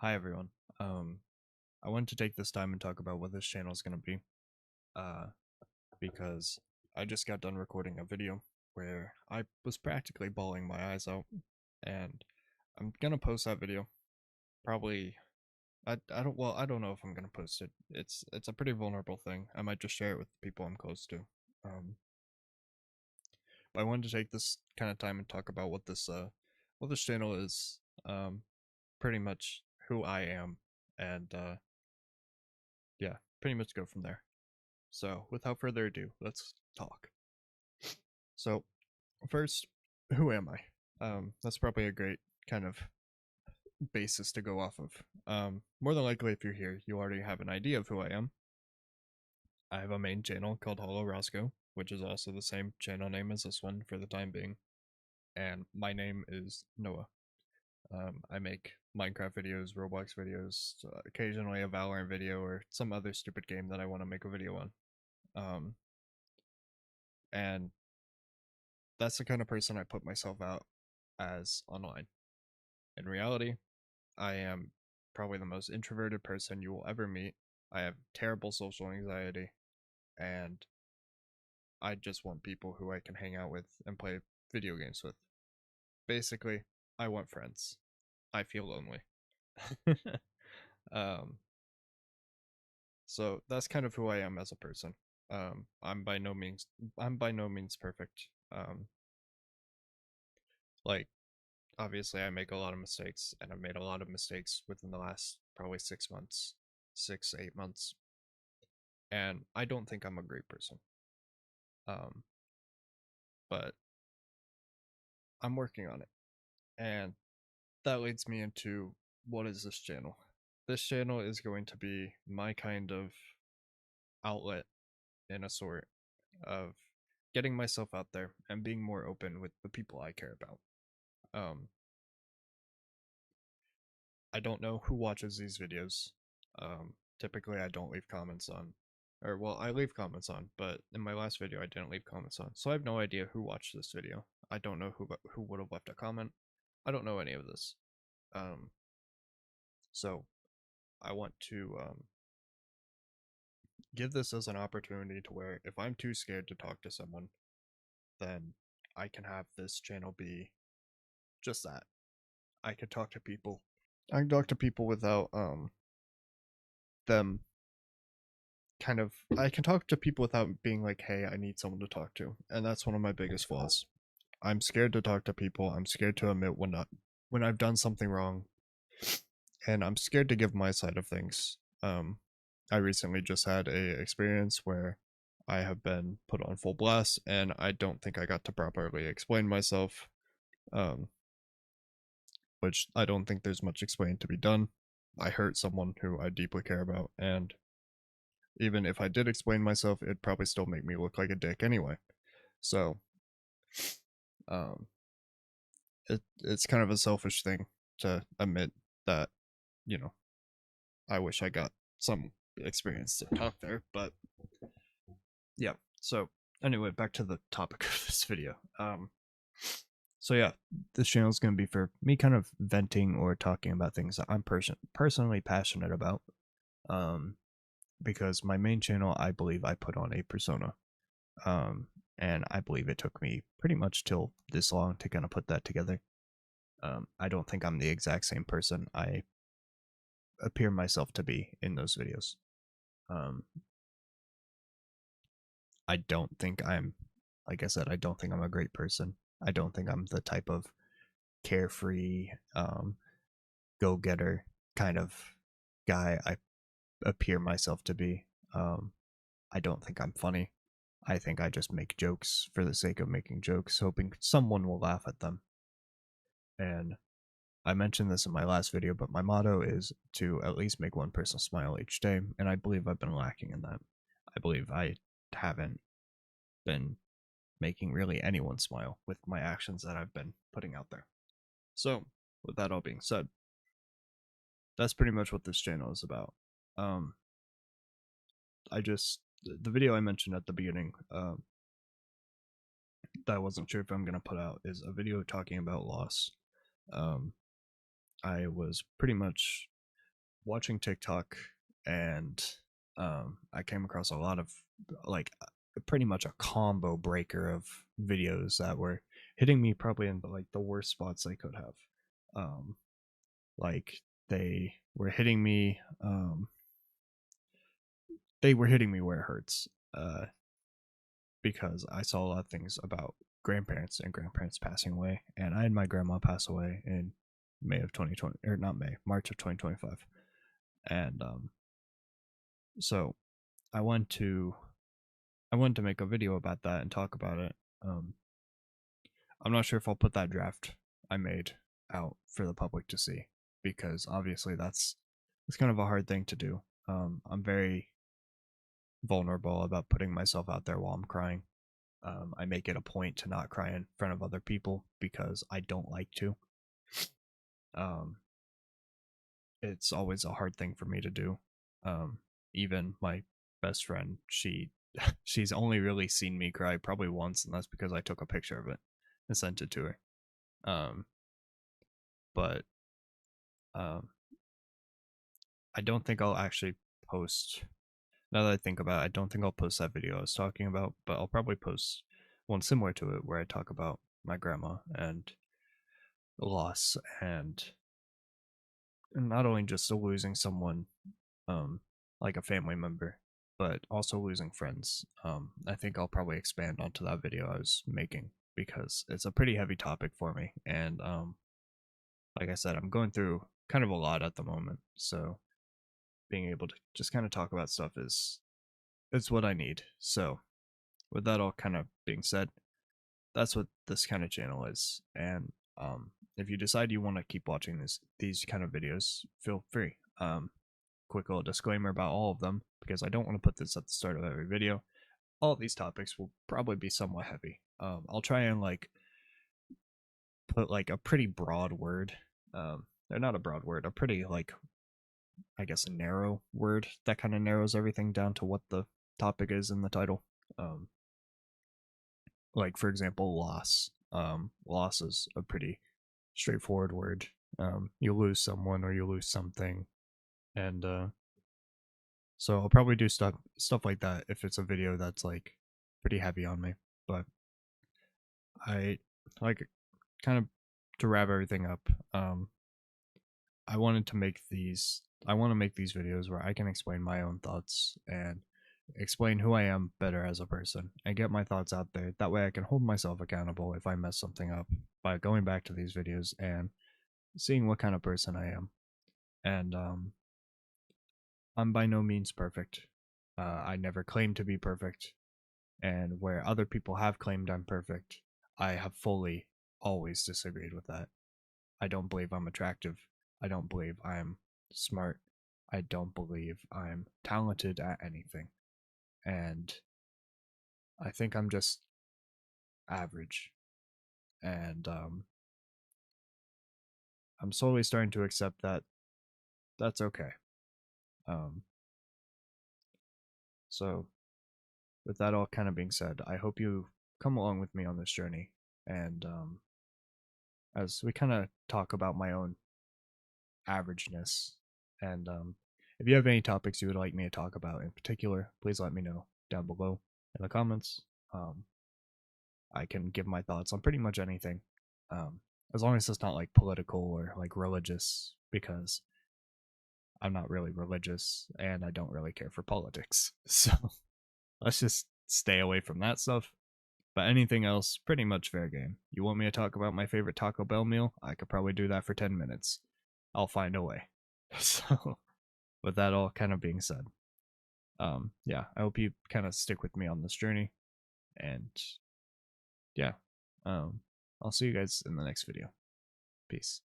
Hi everyone. I wanted to take this time and talk about what this channel is going to be, uh, because I just got done recording a video where I was practically bawling my eyes out, and I'm gonna post that video. Probably, I don't know if I'm gonna post it. It's a pretty vulnerable thing. I might just share it with the people I'm close to. Um, but I wanted to take this kind of time and talk about what this channel is. Pretty much who I am, and yeah, pretty much go from there. So, without further ado, let's talk. So, first, who am I? That's probably a great kind of basis to go off of. More than likely, if you're here, you already have an idea of who I am. I have a main channel called hollowroscoe, which is also the same channel name as this one for the time being. And my name is Noah. I make Minecraft videos, Roblox videos, occasionally a Valorant video, or some other stupid game that I want to make a video on. And that's the kind of person I put myself out as online. In reality, I am probably the most introverted person you will ever meet. I have terrible social anxiety, and I just want people who I can hang out with and play video games with. Basically, I want friends. I feel lonely. um, so that's kind of who I am as a person. I'm by no means perfect. Like obviously I make a lot of mistakes, and I've made a lot of mistakes within the last probably 6 months, 8 months, and I don't think I'm a great person. Um, but I'm working on it, and that leads me into what is this channel? This channel is going to be my kind of outlet in a sort of getting myself out there and being more open with the people I care about. Um, I don't know who watches these videos. Typically, I don't leave comments on, or well, I leave comments on, but in my last video, I didn't leave comments on, so I have no idea who watched this video. I don't know who would have left a comment. I don't know any of this. Um, so I want to give this as an opportunity to where if I'm too scared to talk to someone, then I can have this channel be just that. I can talk to people. I can talk to people without them kind of I can talk to people without being like, hey, I need someone to talk to. And that's one of my biggest flaws. I'm scared to talk to people. I'm scared to admit when I've done something wrong. And I'm scared to give my side of things. I recently just had a experience where I have been put on full blast, and I don't think I got to properly explain myself. Um, which I don't think there's much explaining to be done. I hurt someone who I deeply care about, and even if I did explain myself, it'd probably still make me look like a dick anyway. So, um, it's kind of a selfish thing to admit that, you know, I wish I got some experience to talk there, but yeah. So anyway, back to the topic of this video. So yeah, this channel is going to be for me kind of venting or talking about things that I'm personally passionate about. Um, because my main channel, I believe I put on a persona. Um, and I believe it took me pretty much till this long to kind of put that together. I don't think I'm the exact same person I appear myself to be in those videos. Um, I don't think I'm, like I said, I don't think I'm a great person. I don't think I'm the type of carefree, go getter kind of guy I appear myself to be. I don't think I'm funny. I think I just make jokes for the sake of making jokes, hoping someone will laugh at them. And I mentioned this in my last video, but my motto is to at least make one person smile each day, and I believe I've been lacking in that. I believe I haven't been making really anyone smile with my actions that I've been putting out there. So, with that all being said, that's pretty much what this channel is about. Um, the video I mentioned at the beginning, that I wasn't sure if I'm gonna put out, is a video talking about loss. Um, I was pretty much watching TikTok, and I came across a lot of like pretty much a combo breaker of videos that were hitting me probably in like the worst spots they could have. Um, like they were hitting me. They were hitting me where it hurts. Because I saw a lot of things about grandparents and grandparents passing away, and I had my grandma pass away in May of 2020, or not May, March of 2025, and so I wanted to make a video about that and talk about it. Um, I'm not sure if I'll put that draft I made out for the public to see, because obviously it's kind of a hard thing to do. I'm very vulnerable about putting myself out there while I'm crying. I make it a point to not cry in front of other people because I don't like to. Um, it's always a hard thing for me to do. Even my best friend, she's only really seen me cry probably once, and that's because I took a picture of it and sent it to her. Um, but um, I don't think I'll actually post. Now that I think about it, I don't think I'll post that video I was talking about, but I'll probably post one similar to it where I talk about my grandma and loss, and not only just losing someone, um, like a family member, but also losing friends. I think I'll probably expand onto that video I was making because it's a pretty heavy topic for me, and like I said, I'm going through kind of a lot at the moment, so being able to just kind of talk about stuff is what I need. So, with that all kind of being said, that's what this kind of channel is, and if you decide you want to keep watching these kind of videos, feel free. Quick little disclaimer about all of them, because I don't want to put this at the start of every video. All of these topics will probably be somewhat heavy. I'll try and like put like a pretty broad word. They're not a broad word, a pretty like, I guess, a narrow word that kind of narrows everything down to what the topic is in the title. Um, like for example, loss. Loss is a pretty straightforward word. You lose someone or you lose something, and so I'll probably do stuff like that if it's a video that's like pretty heavy on me. But I like, kind of, to wrap everything up. I wanted to make these. I want to make these videos where I can explain my own thoughts and explain who I am better as a person and get my thoughts out there. That way I can hold myself accountable if I mess something up by going back to these videos and seeing what kind of person I am. And I'm by no means perfect. I never claim to be perfect. And where other people have claimed I'm perfect, I have fully always disagreed with that. I don't believe I'm attractive. I don't believe I'm smart. I don't believe I'm talented at anything. And I think I'm just average. And I'm slowly starting to accept that that's okay. Um, so, with that all kind of being said, I hope you come along with me on this journey. And as we kind of talk about my own averageness. And if you have any topics you would like me to talk about in particular, please let me know down below in the comments. I can give my thoughts on pretty much anything, as long as it's not like political or like religious, because I'm not really religious and I don't really care for politics. So let's just stay away from that stuff. But anything else, pretty much fair game. You want me to talk about my favorite Taco Bell meal? I could probably do that for 10 minutes. I'll find a way. So, with that all kind of being said, yeah, I hope you kind of stick with me on this journey. And yeah, I'll see you guys in the next video. Peace.